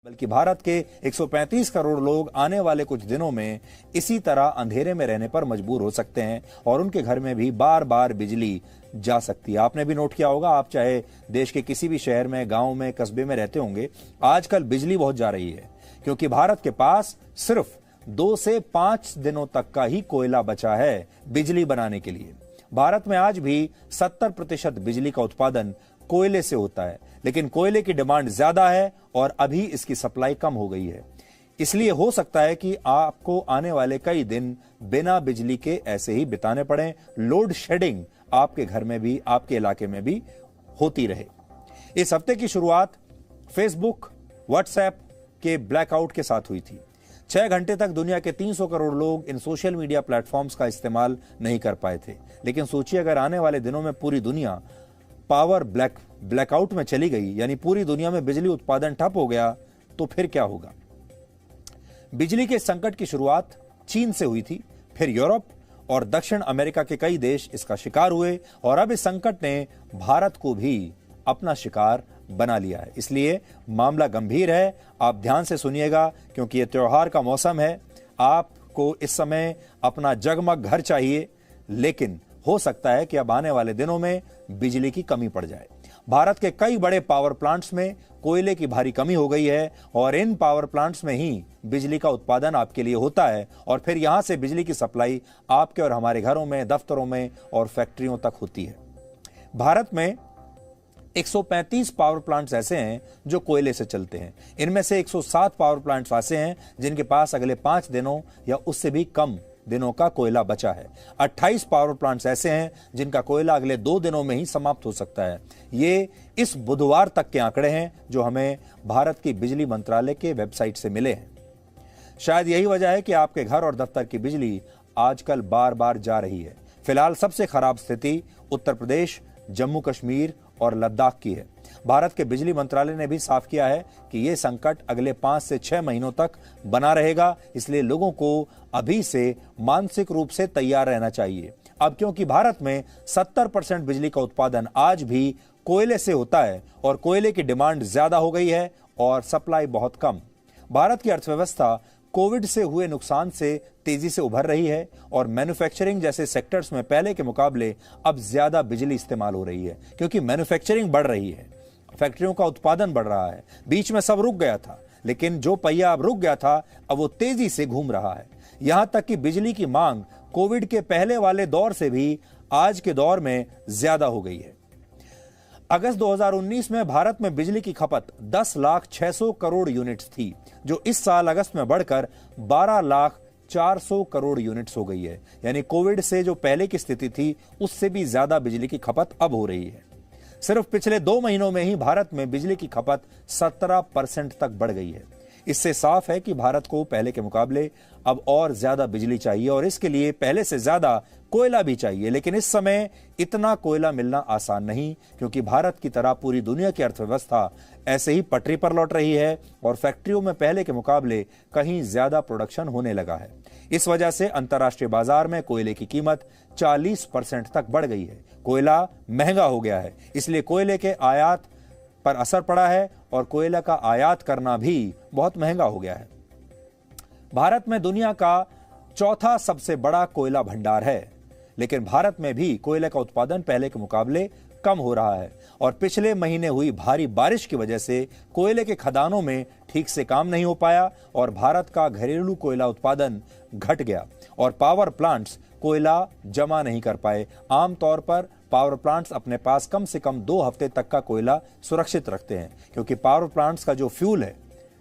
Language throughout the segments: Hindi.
बल्कि भारत के 135 करोड़ लोग आने वाले कुछ दिनों में इसी तरह अंधेरे में रहने पर मजबूर हो सकते हैं और उनके घर में भी बार बार बिजली जा सकती है। आपने भी नोट किया होगा, आप चाहे देश के किसी भी शहर में, गांव में, कस्बे में रहते होंगे, आजकल बिजली बहुत जा रही है क्योंकि भारत के पास सिर्फ 2 से 5 दिनों तक का ही कोयला बचा है बिजली बनाने के लिए। भारत में आज भी 70% बिजली का उत्पादन कोयले से होता है, लेकिन कोयले की डिमांड ज्यादा है और अभी इसकी सप्लाई कम हो गई है। इसलिए हो सकता है कि आपको आने वाले कई दिन बिना बिजली के ऐसे ही बिताने पड़े। लोड शेडिंग आपके घर में भी, आपके इलाके में भी होती रहे। इस हफ्ते की शुरुआत फेसबुक, व्हाट्सएप के ब्लैकआउट के साथ हुई थी। 6 घंटे तक दुनिया के 300 करोड़ लोग इन सोशल मीडिया प्लेटफॉर्म्स का इस्तेमाल नहीं कर पाए थे। लेकिन सोचिए, अगर आने वाले दिनों में पूरी दुनिया पावर ब्लैकआउट में चली गई, यानी पूरी दुनिया में बिजली उत्पादन ठप हो गया, तो फिर क्या होगा। बिजली के संकट की शुरुआत चीन से हुई थी, फिर यूरोप और दक्षिण अमेरिका के कई देश इसका शिकार हुए और अब इस संकट ने भारत को भी अपना शिकार बना लिया है। इसलिए मामला गंभीर है। आप ध्यान से सुनिएगा क्योंकि यह त्योहार का मौसम है। आपको इस समय अपना जगमग घर चाहिए, लेकिन हो सकता है कि अब आने वाले दिनों में बिजली की कमी पड़ जाए। भारत के कई बड़े पावर प्लांट्स में कोयले की भारी कमी हो गई है और इन पावर प्लांट्स में ही बिजली का उत्पादन आपके लिए होता है और फिर यहां से बिजली की सप्लाई आपके और हमारे घरों में, दफ्तरों में और फैक्ट्रियों तक होती है। भारत में 135 पावर प्लांट्स ऐसे हैं जो कोयले से चलते हैं। इनमें से 107 पावर प्लांट्स ऐसे हैं जिनके पास अगले 5 दिनों या उससे भी कम दिनों का कोयला बचा है। 28 पावर प्लांट्स ऐसे हैं जिनका कोयला अगले 2 दिनों में ही समाप्त हो सकता है। ये इस बुधवार तक के आंकड़े हैं जो हमें भारत की बिजली मंत्रालय के वेबसाइट से मिले हैं। शायद यही वजह है कि आपके घर और दफ्तर की बिजली आजकल बार बार जा रही है। फिलहाल सबसे खराब स्थिति उत्तर प्रदेश, जम्मू कश्मीर और लद्दाख की है। भारत के बिजली मंत्रालय ने भी साफ किया है कि यह संकट अगले 5 से 6 महीनों तक बना रहेगा, इसलिए लोगों को अभी से मानसिक रूप से तैयार रहना चाहिए। अब क्योंकि भारत में 70% बिजली का उत्पादन आज भी कोयले से होता है और कोयले की डिमांड ज्यादा हो गई है और सप्लाई बहुत कम। भारत की अर्थव्यवस्था कोविड से हुए नुकसान से तेजी से उभर रही है और मैन्युफैक्चरिंग जैसे सेक्टर्स में पहले के मुकाबले अब ज्यादा बिजली इस्तेमाल हो रही है क्योंकि मैन्युफैक्चरिंग बढ़ रही है, फैक्ट्रियों का उत्पादन बढ़ रहा है। बीच में सब रुक गया था, लेकिन जो पहिया अब रुक गया था अब वो तेजी से घूम रहा है। यहां तक कि बिजली की मांग कोविड के पहले वाले दौर से भी आज के दौर में ज्यादा हो गई है। अगस्त 2019 में भारत में बिजली की खपत 10,600,000 करोड़ यूनिट्स थी, जो इस साल अगस्त में बढ़कर 12,400,000 करोड़ यूनिट्स हो गई है। यानी कोविड से जो पहले की स्थिति थी उससे भी ज्यादा बिजली की खपत अब हो रही है। सिर्फ पिछले 2 महीनों में ही भारत में बिजली की खपत 17% तक बढ़ गई है। इससे साफ है कि भारत को पहले के मुकाबले अब और ज्यादा बिजली चाहिए और इसके लिए पहले से ज्यादा कोयला भी चाहिए। लेकिन इस समय इतना कोयला मिलना आसान नहीं क्योंकि भारत की तरह पूरी दुनिया की अर्थव्यवस्था ऐसे ही पटरी पर लौट रही है और फैक्ट्रियों में पहले के मुकाबले कहीं ज्यादा प्रोडक्शन होने लगा है। इस वजह से अंतर्राष्ट्रीय बाजार में कोयले की कीमत 40% तक बढ़ गई है। कोयला महंगा हो गया है, इसलिए कोयले के आयात पर असर पड़ा है और कोयला का आयात करना भी बहुत महंगा हो गया है। भारत में दुनिया का 4था सबसे बड़ा कोयला भंडार है, लेकिन भारत में भी कोयले का उत्पादन पहले के मुकाबले कम हो रहा है और पिछले महीने हुई भारी बारिश की वजह से कोयले के खदानों में ठीक से काम नहीं हो पाया और भारत का घरेलू कोयला उत्पादन घट गया और पावर प्लांट्स कोयला जमा नहीं कर पाए। आमतौर पर पावर प्लांट्स अपने पास कम से कम 2 हफ्ते तक का कोयला सुरक्षित रखते हैं क्योंकि पावर प्लांट्स का जो फ्यूल है,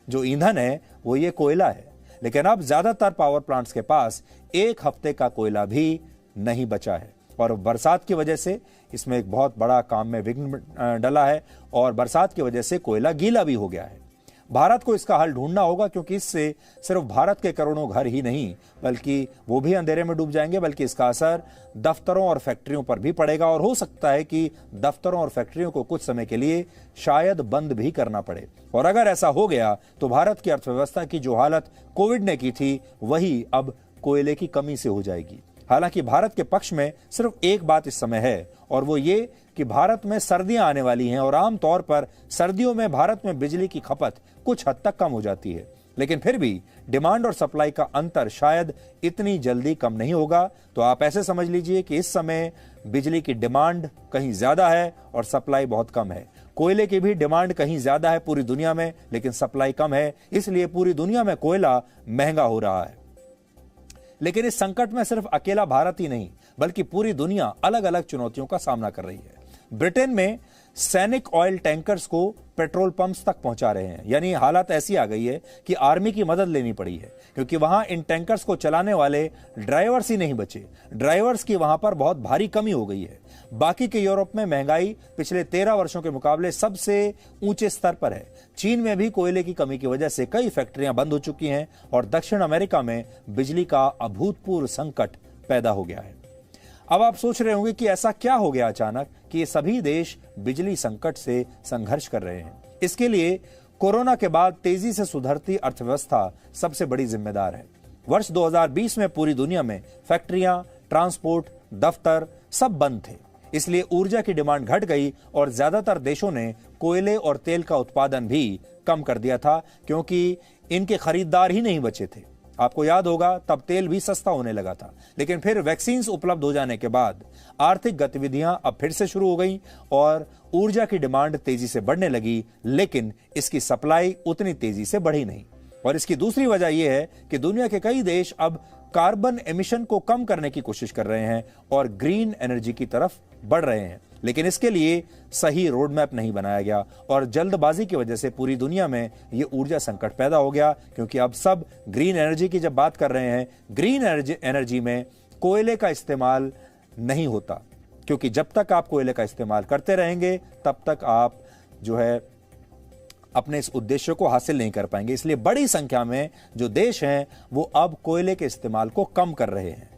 जो ईंधन है, वो ये कोयला है। लेकिन अब ज्यादातर पावर प्लांट्स के पास 1 हफ्ते का कोयला भी नहीं बचा है और बरसात की वजह से इसमें एक बहुत बड़ा काम में विघ्न डला है और बरसात की वजह से कोयला गीला भी हो गया है। भारत को इसका हल ढूंढना होगा क्योंकि इससे सिर्फ भारत के करोड़ों घर ही नहीं बल्कि वो भी अंधेरे में डूब जाएंगे, बल्कि इसका असर दफ्तरों और फैक्ट्रियों पर भी पड़ेगा और हो सकता है कि दफ्तरों और फैक्ट्रियों को कुछ समय के लिए शायद बंद भी करना पड़े। और अगर ऐसा हो गया तो भारत की अर्थव्यवस्था की जो हालत कोविड ने की थी वही अब कोयले की कमी से हो जाएगी। हालांकि भारत के पक्ष में सिर्फ एक बात इस समय है और वो ये कि भारत में सर्दियां आने वाली हैं और आमतौर पर सर्दियों में भारत में बिजली की खपत कुछ हद तक कम हो जाती है, लेकिन फिर भी डिमांड और सप्लाई का अंतर शायद इतनी जल्दी कम नहीं होगा। तो आप ऐसे समझ लीजिए कि इस समय बिजली की डिमांड कहीं ज्यादा है और सप्लाई बहुत कम है। कोयले की भी डिमांड कहीं ज्यादा है पूरी दुनिया में, लेकिन सप्लाई कम है, इसलिए पूरी दुनिया में कोयला महंगा हो रहा है। लेकिन इस संकट में सिर्फ अकेला भारत ही नहीं, बल्कि पूरी दुनिया अलग अलग चुनौतियों का सामना कर रही है। ब्रिटेन में सैनिक ऑयल टैंकर्स को पेट्रोल पंप्स तक पहुंचा रहे हैं, यानी हालत ऐसी आ गई है कि आर्मी की मदद लेनी पड़ी है, क्योंकि वहां इन टैंकर्स को चलाने वाले ड्राइवर्स ही नहीं बचे। ड्राइवर्स की वहां पर बहुत भारी कमी हो गई है। बाकी के यूरोप में महंगाई पिछले 13 वर्षों के मुकाबले सबसे ऊंचे स्तर पर है। चीन में भी कोयले की कमी की वजह से कई फैक्ट्रियां बंद हो चुकी हैं और दक्षिण अमेरिका में बिजली का अभूतपूर्व संकट पैदा हो गया है। अब आप सोच रहे होंगे कि ऐसा क्या हो गया अचानक कि ये सभी देश बिजली संकट से संघर्ष कर रहे हैं। इसके लिए कोरोना के बाद तेजी से सुधरती अर्थव्यवस्था सबसे बड़ी जिम्मेदार है। वर्ष 2020 में पूरी दुनिया में फैक्ट्रियां, ट्रांसपोर्ट, दफ्तर सब बंद थे, इसलिए ऊर्जा की डिमांड घट गई और ज्यादातर देशों ने कोयले और तेल का उत्पादन भी कम कर दिया था, क्योंकि इनके खरीदार ही नहीं बचे थे। आपको याद होगा तब तेल भी सस्ता होने लगा था, लेकिन फिर वैक्सीन उपलब्ध हो जाने के बाद आर्थिक गतिविधियां अब फिर से शुरू हो गई और ऊर्जा की डिमांड तेजी से बढ़ने लगी, लेकिन इसकी सप्लाई उतनी तेजी से बढ़ी नहीं। और इसकी दूसरी वजह यह है कि दुनिया के कई देश अब कार्बन एमिशन को कम करने की कोशिश कर रहे हैं और ग्रीन एनर्जी की तरफ बढ़ रहे हैं, लेकिन इसके लिए सही रोड मैप नहीं बनाया गया और जल्दबाजी की वजह से पूरी दुनिया में यह ऊर्जा संकट पैदा हो गया। क्योंकि अब सब ग्रीन एनर्जी की जब बात कर रहे हैं, ग्रीन एनर्जी में कोयले का इस्तेमाल नहीं होता, क्योंकि जब तक आप कोयले का इस्तेमाल करते रहेंगे तब तक आप जो है अपने इस उद्देश्य को हासिल नहीं कर पाएंगे। इसलिए बड़ी संख्या में जो देश हैं वो अब कोयले के इस्तेमाल को कम कर रहे हैं।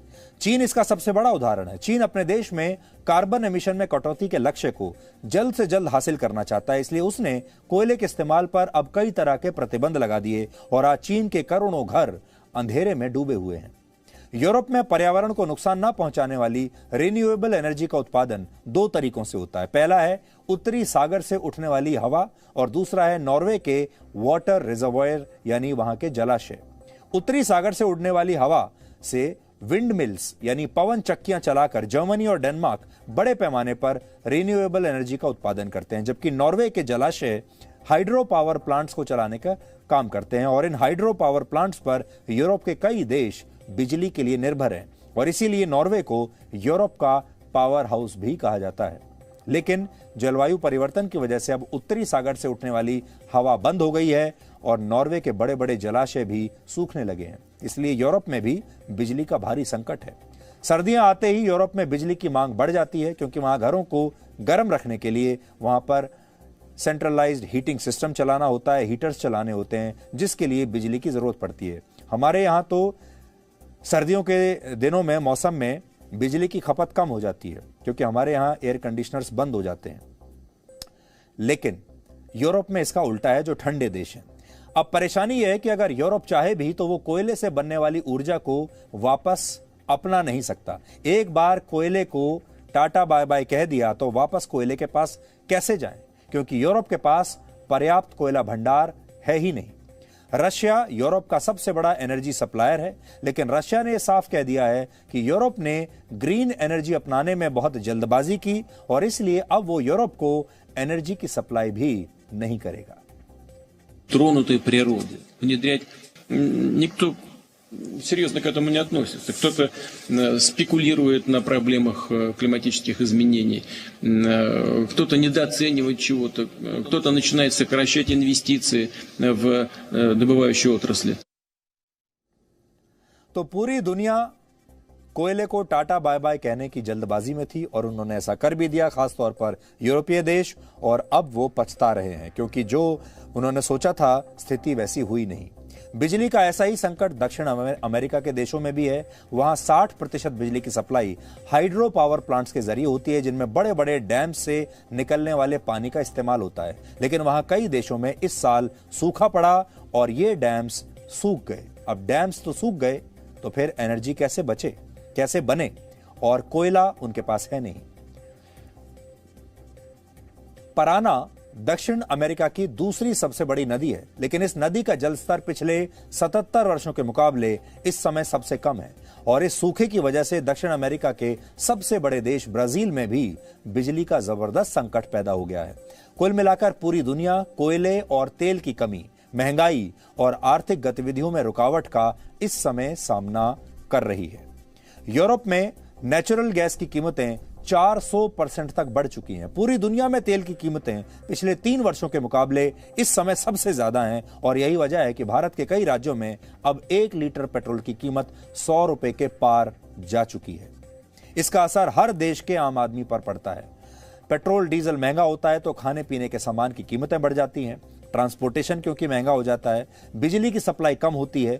चीन इसका सबसे बड़ा उदाहरण है। चीन अपने देश में कार्बन एमिशन में कटौती के लक्ष्य को जल्द से जल्द हासिल करना चाहता है, इसलिए उसने कोयले के इस्तेमाल पर अब कई तरह के प्रतिबंध लगा दिए और आज चीन के करोड़ों घर अंधेरे में डूबे हुए हैं। यूरोप में पर्यावरण को नुकसान न पहुंचाने वाली रिन्यूएबल एनर्जी का उत्पादन दो तरीकों से होता है। पहला है उत्तरी सागर से उठने वाली हवा और दूसरा है नॉर्वे के वाटर रिजर्वॉयर यानी वहां के जलाशय। उत्तरी सागर से उड़ने वाली हवा से विंड मिल्स यानी पवन चक्कियां चलाकर जर्मनी और डेनमार्क बड़े पैमाने पर रिन्यूएबल एनर्जी का उत्पादन करते हैं, जबकि नॉर्वे के जलाशय हाइड्रो पावर प्लांट्स को चलाने का काम करते हैं और इन हाइड्रो पावर प्लांट्स पर यूरोप के कई देश बिजली के लिए निर्भर हैं और इसीलिए नॉर्वे को यूरोप का पावर हाउस भी कहा जाता है। लेकिन जलवायु परिवर्तन की वजह से अब उत्तरी सागर से उठने वाली हवा बंद हो गई है और नॉर्वे के बड़े बड़े जलाशय भी सूखने लगे हैं, इसलिए यूरोप में भी बिजली का भारी संकट है। सर्दियां आते ही यूरोप में बिजली की मांग बढ़ जाती है, क्योंकि वहां घरों को गर्म रखने के लिए वहां पर सेंट्रलाइज्ड हीटिंग सिस्टम चलाना होता है, हीटर्स चलाने होते हैं, जिसके लिए बिजली की जरूरत पड़ती है। हमारे यहाँ तो सर्दियों के दिनों में मौसम में बिजली की खपत कम हो जाती है, क्योंकि हमारे यहाँ एयर कंडीशनर्स बंद हो जाते हैं। लेकिन यूरोप में इसका उल्टा है, जो ठंडे देश हैं। अब परेशानी यह है कि अगर यूरोप चाहे भी तो वो कोयले से बनने वाली ऊर्जा को वापस अपना नहीं सकता। एक बार कोयले को टाटा बाय बाय कह दिया तो वापस कोयले के पास कैसे जाएं, क्योंकि यूरोप के पास पर्याप्त कोयला भंडार है ही नहीं। रशिया यूरोप का सबसे बड़ा एनर्जी सप्लायर है, लेकिन रशिया ने यह साफ कह दिया है कि यूरोप ने ग्रीन एनर्जी अपनाने में बहुत जल्दबाजी की और इसलिए अब वो यूरोप को एनर्जी की सप्लाई भी नहीं करेगा। Тронутой природе. Внедрять никто серьезно к этому не относится. Кто-то спекулирует на проблемах климатических изменений, кто-то недооценивает чего-то, кто-то начинает сокращать инвестиции в добывающие отрасли. तो पूरी दुनिया कोयले को टाटा बाय बाय कहने की जल्दबाजी में थी और उन्होंने ऐसा कर भी दिया, खासतौर पर यूरोपीय देश, और अब वो पछता रहे हैं, क्योंकि जो उन्होंने सोचा था स्थिति वैसी हुई नहीं। बिजली का ऐसा ही संकट दक्षिण अमेरिका के देशों में भी है। वहां 60% बिजली की सप्लाई हाइड्रो पावर प्लांट्स के जरिए होती है, जिनमें बड़े बड़े डैम से निकलने वाले पानी का इस्तेमाल होता है। लेकिन वहां कई देशों में इस साल सूखा पड़ा और ये डैम्स सूख गए। अब डैम्स तो सूख गए तो फिर एनर्जी कैसे बचे, कैसे बने, और कोयला उनके पास है नहीं। पराना दक्षिण अमेरिका की दूसरी सबसे बड़ी नदी है, लेकिन इस नदी का जलस्तर पिछले 77 वर्षों के मुकाबले इस समय सबसे कम है और इस सूखे की वजह से दक्षिण अमेरिका के सबसे बड़े देश ब्राजील में भी बिजली का जबरदस्त संकट पैदा हो गया है। कुल मिलाकर पूरी दुनिया कोयले और तेल की कमी, महंगाई और आर्थिक गतिविधियों में रुकावट का इस समय सामना कर रही है। यूरोप में नेचुरल गैस की कीमतें 400% तक बढ़ चुकी हैं। पूरी दुनिया में तेल की कीमतें पिछले 3 वर्षों के मुकाबले इस समय सबसे ज्यादा हैं और यही वजह है कि भारत के कई राज्यों में अब 1 लीटर पेट्रोल की कीमत 100 रुपए के पार जा चुकी है। इसका असर हर देश के आम आदमी पर पड़ता है। पेट्रोल डीजल महंगा होता है तो खाने पीने के सामान की कीमतें बढ़ जाती हैं, ट्रांसपोर्टेशन क्योंकि महंगा हो जाता है, बिजली की सप्लाई कम होती है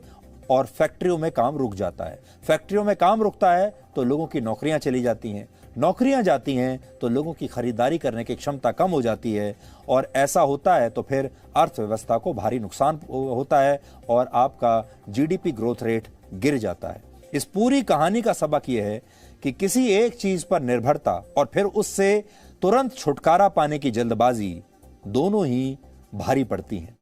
और फैक्ट्रियों में काम रुक जाता है। फैक्ट्रियों में काम रुकता है तो लोगों की नौकरियां चली जाती हैं, नौकरियां जाती हैं तो लोगों की खरीदारी करने की क्षमता कम हो जाती है और ऐसा होता है तो फिर अर्थव्यवस्था को भारी नुकसान होता है और आपका जीडीपी ग्रोथ रेट गिर जाता है। इस पूरी कहानी का सबक यह है कि किसी एक चीज पर निर्भरता और फिर उससे तुरंत छुटकारा पाने की जल्दबाजी दोनों ही भारी पड़ती हैं।